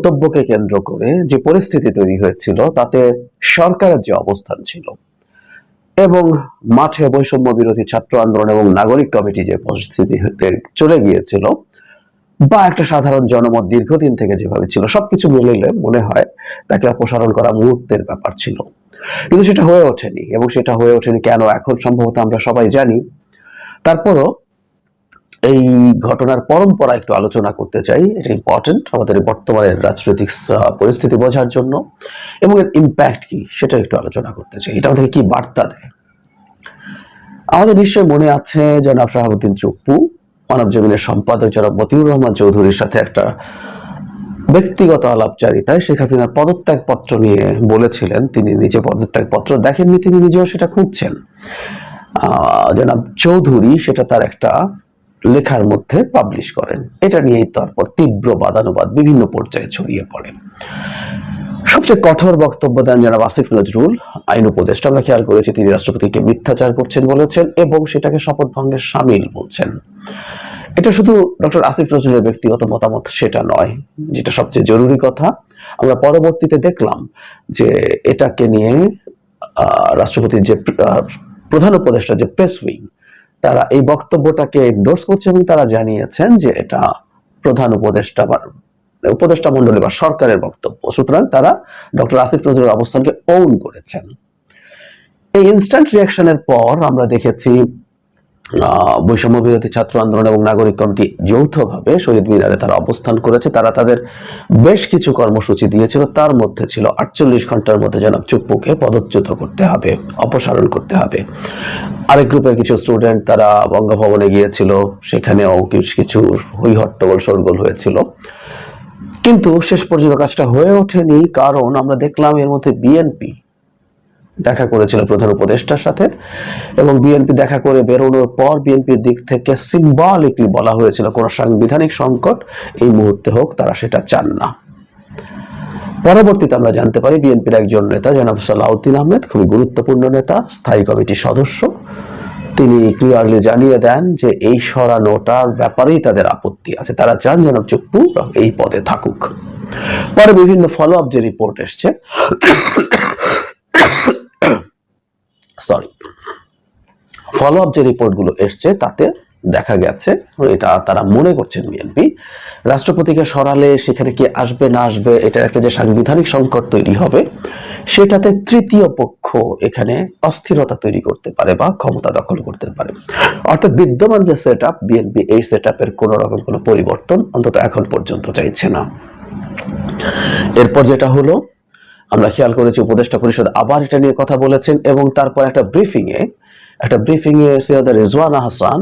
মন্তব্যকে কেন্দ্র করে যে পরিস্থিতি তৈরি হয়েছিল তাতে সরকারের যে অবস্থান ছিল এবং মাঠে বৈষম্য বিরোধী ছাত্র আন্দোলন এবং নাগরিক কমিটি যে পরিস্থিতি হতে চলে গিয়েছিল বা একটা সাধারণ জনমত দীর্ঘদিন থেকে যেভাবে ছিল সবকিছু মিলিয়ে মনে হয় তাকে অপসারণ করা মুহূর্তের ব্যাপার ছিল, কিন্তু সেটা হয়ে ওঠেনি। এবং সেটা হয়ে ওঠেনি কেন এখন সম্ভবত আমরা সবাই জানি। তারপরও এই ঘটনার পরম্পরা একটু আলোচনা করতে চাই, এটা ইম্পর্টেন্ট আমাদের বর্তমানের রাজনৈতিক পরিস্থিতি বোঝার জন্য, এবং এর ইম্প্যাক্ট কি সেটা একটু আলোচনা করতে চাই। এটা আমাদের কি বার্তা দেয়? আমাদের নিশ্চয় মনে আছে জনাব শাহাবুদ্দিন চুপ্পু মানব জমিনের সম্পাদক জনাব মতিউর রহমান চৌধুরীর সাথে একটা ব্যক্তিগত আলাপচারিতায় শেখ হাসিনার পদত্যাগ পত্র নিয়ে বলেছিলেন তিনি নিজে পদত্যাগ পত্র দেখেননি, তিনি নিজেও সেটা খুঁজছেন। জনাব চৌধুরী সেটা তার একটা লেখার মধ্যে পাবলিশ করেন। এটা নিয়েই তারপর তীব্র বাদানুবাদ বিভিন্ন পর্যায়ে ছড়িয়ে পড়ে। সবচেয়ে কঠোর বক্তব্য দেন জনাব আসিফ নজরুল, আইন উপদেষ্টা। আমরা খেয়াল করেছি তিনি রাষ্ট্রপতিকে মিথ্যাচার করছেন বলেছেন এবং সেটাকে শপথ ভঙ্গের শামিল বলছেন। এটা শুধু ডক্টর আসিফ নজরুলের ব্যক্তিগত মতামত সেটা নয়, যেটা সবচেয়ে জরুরি কথা আমরা পরবর্তীতে দেখলাম যে এটাকে নিয়ে রাষ্ট্রপতির যে প্রধান উপদেষ্টা যে প্রেস উইং তারা এই বক্তব্যটাকে এন্ডোর্স করছে এবং তারা জানিয়েছেন যে এটা প্রধান উপদেষ্টা মন্ডলী বা সরকারের বক্তব্য, সুতরাং তারা ডক্টর আসিফ নজরুলের অবস্থানকে ওন করেছেন। এই ইনস্ট্যান্ট রিয়াকশনের পর আমরা দেখেছি বৈষম্য বিরোধী ছাত্র আন্দোলন এবং নাগরিক কমিটি যৌথভাবে শহীদ মিনারে তারা অবস্থান করেছে। তারা তাদের বেশ কিছু কর্মসূচি দিয়েছিল, তার মধ্যে ছিল 48 ঘন্টার মধ্যে জনাব চুপ্পুকে পদচ্যুত করতে হবে, অপসারণ করতে হবে। আরেক গ্রুপের কিছু স্টুডেন্ট তারা বঙ্গভবনে গিয়েছিল, সেখানেও কিছু হইহট্টগোল শোরগোল হয়েছিল, কিন্তু শেষ পর্যন্ত কাজটা হয়ে ওঠেনি। কারণ আমরা দেখলাম এর মধ্যে বিএনপি দেখা করেছিল প্রধান উপদেষ্টার সাথে, এবং বিএনপি দেখা করে বেরোনোর পর বিএনপির দিক থেকে সিম্বলিকলি বলা হয়েছিল কোন সাংবিধানিক সংকট এই মুহূর্তে হোক তারা সেটা চান না। পরবর্তীতে আমরা জানতে পারি বিএনপির একজন নেতা জনাব সালাউদ্দিন আহমেদ, খুবই গুরুত্বপূর্ণ নেতা, স্থায়ী কমিটির সদস্য, তিনি ক্লিয়ারলি জানিয়ে দেন যে এই সরানোটার ব্যাপারেই তাদের আপত্তি আছে, তারা চান জনাব চুপ্পু এই পদে থাকুক। পরে বিভিন্ন ফলো আপ যে রিপোর্ট এসছে ফলো আপ যে রিপোর্টগুলো এসছে তাতে দেখা গেছে, এটা তারা মনে করছেন বিএনপি, রাষ্ট্রপতিকে সরালে সেখানে কি আসবে না আসবে এটা একটা যে সাংবিধানিক সংকট তৈরি হবে সেটাতে তৃতীয় পক্ষ এখানে অস্থিরতা তৈরি করতে পারে বা ক্ষমতা দখল করতে পারে। অর্থাৎ বিদ্যমান যে সেট আপ, বিএনপি এই সেট আপের কোন রকম কোনো পরিবর্তন অন্তত এখন পর্যন্ত চাইছে না। এরপর যেটা হলো, আমরা খেয়াল করেছি উপদেষ্টা পরিষদ আবার এটা নিয়ে কথা বলেছেন এবং তারপর একটা ব্রিফিং এ সৈয়দ রিজওয়ানা হাসান,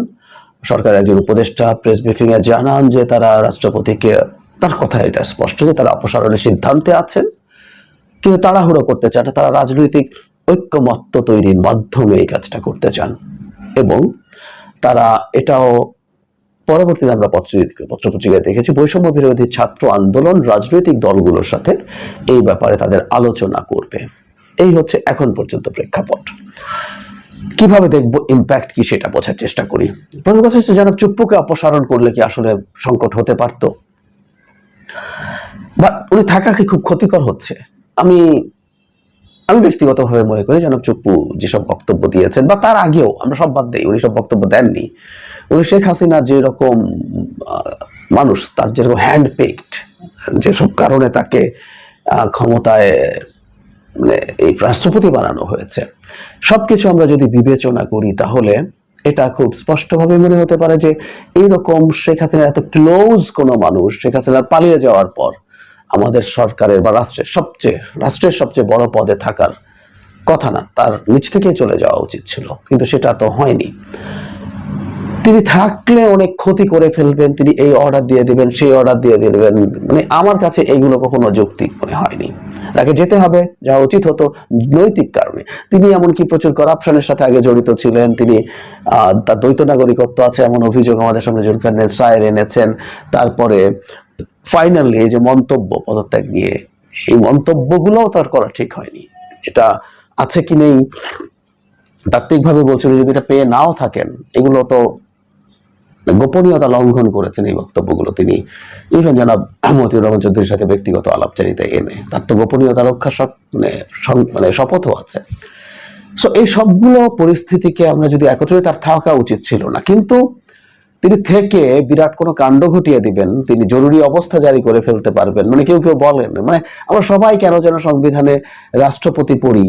সরকারের একজন উপদেষ্টা, প্রেস ব্রিফিং এ জানান যে তারা রাষ্ট্রপতিকে, তার কথা এটা স্পষ্ট যে তারা অপসারণের সিদ্ধান্তে আছেন, কিন্তু তাড়াহুড়ো করতে চান না, তারা রাজনৈতিক ঐক্যমত্য তৈরির মাধ্যমে এই কাজটা করতে চান। এবং তারা এটাও পরবর্তীতে আমরা পত্রপত্রিকায় দেখেছি বৈষম্য বিরোধী ছাত্র আন্দোলন রাজনৈতিক দলগুলোর সাথে এই ব্যাপারে তাদের আলোচনা করবে। এই হচ্ছে এখন পর্যন্ত প্রেক্ষাপট। কিভাবে দেখবো ইম্প্যাক্ট কি সেটা বোঝার চেষ্টা করি। প্রথম কথা হচ্ছে জনাব চুপ্পুকে অপসারণ করলে কি আসলে সংকট হতে পারতো, বা উনি থাকা কি খুব ক্ষতিকর হচ্ছে? আমি ব্যক্তিগতভাবে মনে করি জনাব চুপ্পু যেসব বক্তব্য দিয়েছেন বা তার আগেও, আমরা সব বাদ দেই, উনি সব বক্তব্য দেননি। উনি শেখ হাসিনা যেরকম মানুষ, তার যেরকম হ্যান্ড পিকড, যেসব কারণে তাকে ক্ষমতায় এই রাষ্ট্রপতি বানানো হয়েছে, সবকিছু আমরা যদি বিবেচনা করি তাহলে এটা খুব স্পষ্টভাবে মনে হতে পারে যে এইরকম শেখ হাসিনার এত ক্লোজ কোনো মানুষ শেখ হাসিনার পালিয়ে যাওয়ার পর আমাদের সরকারের বা রাষ্ট্রের সবচেয়ে বড় পদে থাকার কথা না, তার নিজ থেকেই চলে যাওয়া উচিত ছিল, কিন্তু সেটা তো হয়নি। তিনি থাকলে অনেক ক্ষতি করে ফেলবেন, তিনি এই অর্ডার দিয়ে দিবেন, সেই অর্ডার দিয়ে দিবেন, মানে আমার কাছে এইগুলো কখনো যৌক্তিক মনে হয়নি। তাকে যেতে হবে, যা উচিত হতো নৈতিক কারণে। তিনি এমনকি প্রচুর করাপশনের সাথে আগে জড়িত ছিলেন, তিনি তার দ্বৈত নাগরিকত্ব আছে এমন অভিযোগ আমাদের সামনে জুলকারনাইন সায়ের এনেছেন। তারপরে ফাইনালি এই যে মন্তব্য পদত্যাগ নিয়ে, এই মন্তব্যগুলোও তার করা ঠিক হয়নি। এটা আছে কি নেই তাত্ত্বিকভাবে বলছিল, যদি এটা পেয়ে নাও থাকেন, এগুলো তো গোপনীয়তা লঙ্ঘন করেছেন এই বক্তব্যগুলো তিনি ইভেন জনাব মতিউর রহমান চৌধুরীর সাথে ব্যক্তিগত আলাপচারিতায় এনে তার তো গোপনীয়তা রক্ষা মানে শপথও আছে। সো এই সবগুলো পরিস্থিতিকে আমরা যদি একত্রে, তার থাকা উচিত ছিল না, কিন্তু তিনি থেকে বিরাট কোনো কাণ্ড ঘটিয়ে দিবেন, তিনি জরুরি অবস্থা জারি করে ফেলতে পারবেন, মানে কেউ কেউ বলেন, মানে আমরা সবাই কেন যেন সংবিধানে রাষ্ট্রপতি পড়ি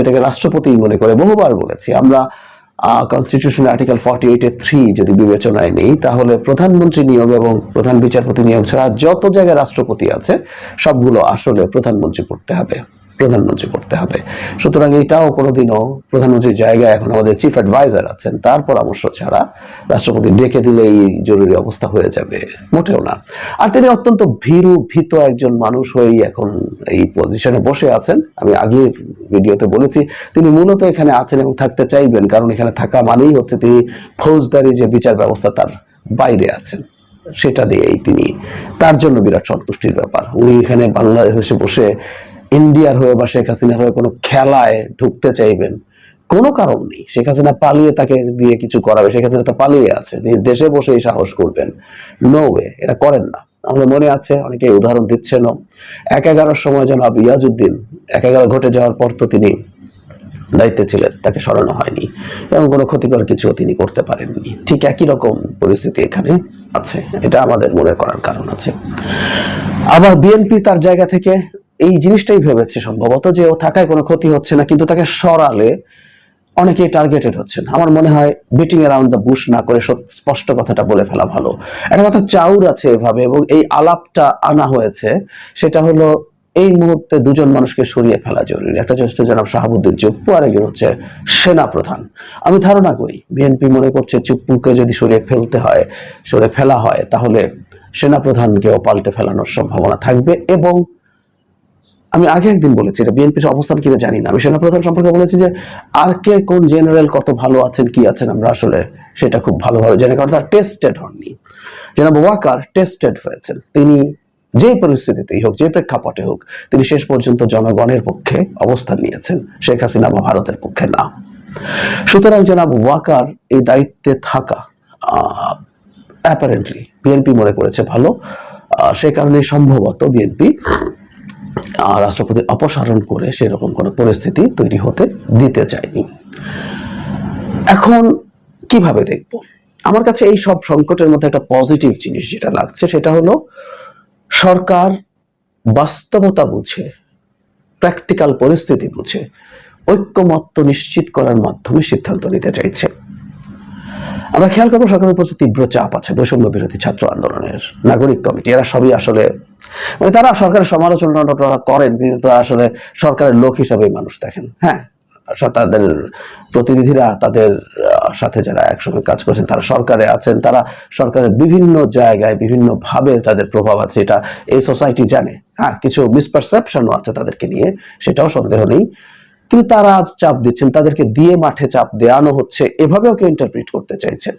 এটাকে রাষ্ট্রপতি মনে করে বহুবার বলেছি আমরা। কনস্টিটিউশন আর্টিকেল 48(3 যদি বিবেচনায় নেই, তাহলে প্রধানমন্ত্রী নিয়োগ এবং প্রধান বিচারপতি নিয়োগ ছাড়া যত জায়গায় রাষ্ট্রপতি আছে সবগুলো আসলে প্রধানমন্ত্রী করতে হবে। সুতরাং এটাও কোনোদিনও প্রধানমন্ত্রীর জায়গায় এখন আমাদের চিফ অ্যাডভাইজার আছেন, তার পরামর্শ ছাড়া রাষ্ট্রপতি ডেকে দিলেই জরুরি অবস্থা হয়ে যাবে, মোটেও না। আর তিনি অত্যন্ত ভীত একজন মানুষ হয়েই এখন এই পজিশনে বসে আছেন। আমি আগের ভিডিওতে বলেছি তিনি মূলত এখানে আছেন এবং থাকতে চাইবেন, কারণ এখানে থাকা মানেই হচ্ছে তিনি ফৌজদারি যে বিচার ব্যবস্থা তার বাইরে আছেন, সেটা দিয়েই তিনি, তার জন্য বিরাট সন্তুষ্টির ব্যাপার। উনি এখানে বাংলাদেশে বসে ইন্ডিয়ার হয়ে বা শেখ হাসিনার হয়ে কোনো খেলায় ঢুকতে চাইবেন কোনো কারণ নেই। শেখ হাসিনা পালিয়ে তাকে দিয়ে কিছু করাবে, শেখ হাসিনা তো পালিয়ে আছে, তিনি দেশে বসে এই সাহস করবেন? নো ওয়ে, এটা করেন না। আমাদের মনে আছে, অনেকে উদাহরণ দিচ্ছেন, 1/11 সময় জনাব ইয়াজউদ্দিন 1/11 ঘটে যাওয়ার পর তো তিনি দায়িত্বে ছিলেন, তাকে সরানো হয়নি এবং কোনো ক্ষতিকর কিছু তিনি করতে পারেননি। ঠিক একই রকম পরিস্থিতি এখানে আছে, এটা আমাদের মনে করার কারণ আছে। আবার বিএনপি তার জায়গা থেকে এই জিনিসটাই ভেবেছে সম্ভবত যে ও থাকায় কোনো ক্ষতি হচ্ছে না, কিন্তু তাকে সরালে অনেকেই টার্গেটেড হচ্ছেন। আমার মনে হয় বিটিং অ্যারাউন্ড দ্য বুশ না করে স্পষ্ট কথাটা বলে ফেলা ভালো। একটা কথা চাউর আছে এভাবে, এবং এই আলাপটা আনা হয়েছে, সেটা হলো এই মুহূর্তে দুজন মানুষকে সরিয়ে ফেলা জরুরি। একটা হচ্ছে জনাব শাহাবুদ্দিন চুপ্পু, আর একজন হচ্ছে সেনা প্রধান। আমি ধারণা করি বিএনপি মনে করছে চুপ্পুকে যদি সরিয়ে ফেলা হয় তাহলে সেনা প্রধানকেও পাল্টে ফেলানোর সম্ভাবনা থাকবে। এবং আমি আগে একদিন বলেছি, এটা বিএনপির অবস্থান কিনা জানি না, আমি সেনাপ্রধান সম্পর্কে বলেছি যে আর কে কোন জেনারেল কত ভালো আছেন কি আছেন আমরা আসলে সেটা খুব ভালোভাবে জানি, কারণ তারা টেস্টেড হননি। জনাব ওয়াকার টেস্টেড হয়েছেন, তিনি যে পরিস্থিতিতেই হোক, যে প্রেক্ষাপটে হোক, তিনি শেষ পর্যন্ত জনগণের পক্ষে অবস্থান নিয়েছেন, শেখ হাসিনা বা ভারতের পক্ষে না। সুতরাং জনাব ওয়াকার এই দায়িত্বে থাকা অ্যাপারেন্টলি বিএনপি মনে করেছে ভালো, সে কারণে সম্ভবত বিএনপি রাষ্ট্রপতির অপসারণ করে সেরকম কোনো পরিস্থিতি তৈরি হতে দিতে চায়নি। এখন কিভাবে দেখব? আমার কাছে এই সব সংকটের মধ্যে একটা পজিটিভ জিনিস যেটা লাগছে, সেটা হলো সরকার বাস্তবতা বুঝে, প্র্যাকটিক্যাল পরিস্থিতি বুঝে ঐক্যমত্য নিশ্চিত করার মাধ্যমে সিদ্ধান্ত নিতে চাইছে। আমরা খেয়াল করবো সরকারের উপর তীব্র চাপ আছে, বৈষম্য বিরোধী ছাত্র আন্দোলনের, নাগরিক কমিটি, এরা সবই আসলে মানে তারা সরকারের সমালোচনা করেন, কিন্তু আসলে সরকারের লোক হিসাবে মানুষ দেখেন। হ্যাঁ, তাদের প্রতিনিধিরা, তাদের সাথে যারা একসঙ্গে কাজ করছেন, তারা সরকারে আছেন, তারা সরকারের বিভিন্ন জায়গায় বিভিন্ন ভাবে তাদের প্রভাব আছে, এটা এই সোসাইটি জানে। হ্যাঁ, কিছু মিসপারসেপশনও আছে তাদেরকে নিয়ে, সেটাও সন্দেহ নেই, কিন্তু তারা আজ চাপ দিচ্ছেন, তাদেরকে দিয়ে মাঠে চাপ দেওয়ানো হচ্ছে, এভাবেও কেউ ইন্টারপ্রিট করতে চাইছেন।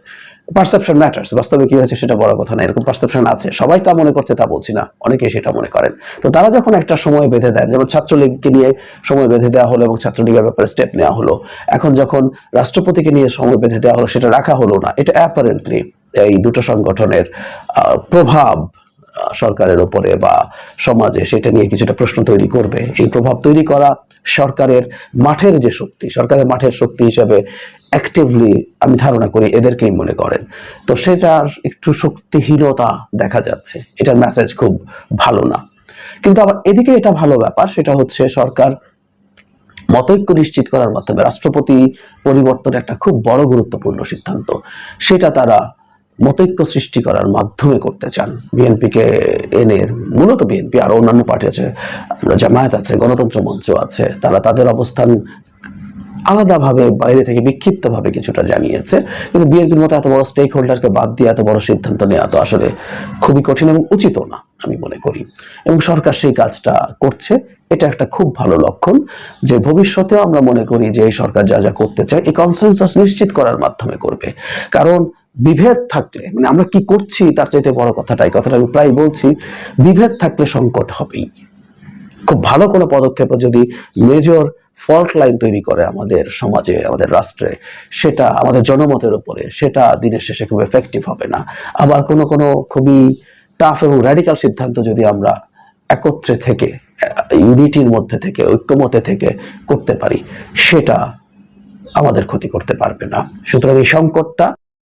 পারসেপশন ম্যাটার্স, বাস্তবে কি হয়েছে সেটা বড় কথা না, এরকম পারসেপশন আছে, সবাই তা মনে করছে তা বলছি না, অনেকেই সেটা মনে করেন। তো তারা যখন একটা সময় বেঁধে দেন, যেমন ছাত্রলীগকে নিয়ে সময় বেঁধে দেওয়া হলো এবং ছাত্রলীগের ব্যাপারে স্টেপ নেওয়া হলো, এখন যখন রাষ্ট্রপতিকে নিয়ে সময় বেঁধে দেওয়া হলো সেটা রাখা হলো না, এটা অ্যাপারেন্টলি এই দুটো সংগঠনের প্রভাব সরকারের উপরে বা সমাজে সেটা নিয়ে কিছুটা প্রশ্ন তৈরি করবে। এই প্রভাব তৈরি করা সরকারের মাঠের যে শক্তি, সরকারের মাঠের শক্তি হিসাবে অ্যাক্টিভলি আমি ধারণা করি এদেরকেই মনে করেন। তো সেটার একটু শক্তিহীনতা দেখা যাচ্ছে, এটার মেসেজ খুব ভালো না। কিন্তু আবার এদিকে এটা ভালো ব্যাপার, সেটা হচ্ছে সরকার মতৈক্য নিশ্চিত করার মাধ্যমে রাষ্ট্রপতি পরিবর্তন একটা খুব বড় গুরুত্বপূর্ণ সিদ্ধান্ত, সেটা তারা মতৈক্য সৃষ্টি করার মাধ্যমে করতে চান। বিএনপিকে এনে, মূলত বিএনপি আর অন্যান্য পার্টি আছে, জামায়াত আছে, গণতন্ত্র মঞ্চ আছে, তারা তাদের অবস্থান আলাদাভাবে বাইরে থেকে বিক্ষিপ্তভাবে কিছুটা জানিয়েছে, কিন্তু বিএনপির মতো এত বড় স্টেক হোল্ডারকে বাদ দিয়ে এত বড় সিদ্ধান্ত নেওয়া তো আসলে খুবই কঠিন এবং উচিত না আমি মনে করি। এবং সরকার সেই কাজটা করছে, এটা একটা খুব ভালো লক্ষণ যে ভবিষ্যতেও আমরা মনে করি যে এই সরকার যা যা করতে চায় এই কনসেনসাস নিশ্চিত করার মাধ্যমে করবে। কারণ বিভেদ থাকলে, মানে আমরা কি করছি তার চাইতে বড় কথাটা, এই কথাটা আমি প্রায় বলছি, বিভেদ থাকলে সংকট হবেই। খুব ভালো কোনো পদক্ষেপ যদি মেজর ফল্ট লাইন তৈরি করে আমাদের সমাজে, আমাদের রাষ্ট্রে, সেটা আমাদের জনমতের উপরে, সেটা দিনের শেষে খুব এফেক্টিভ হবে না। আবার কোনো কোনো খুবই টাফ এবং র্যাডিক্যাল সিদ্ধান্ত যদি আমরা একত্রে থেকে, ইউনিটির মধ্যে থেকে, ঐক্যমতে থেকে করতে পারি, সেটা আমাদের ক্ষতি করতে পারবে না। সুতরাং এই সংকটটা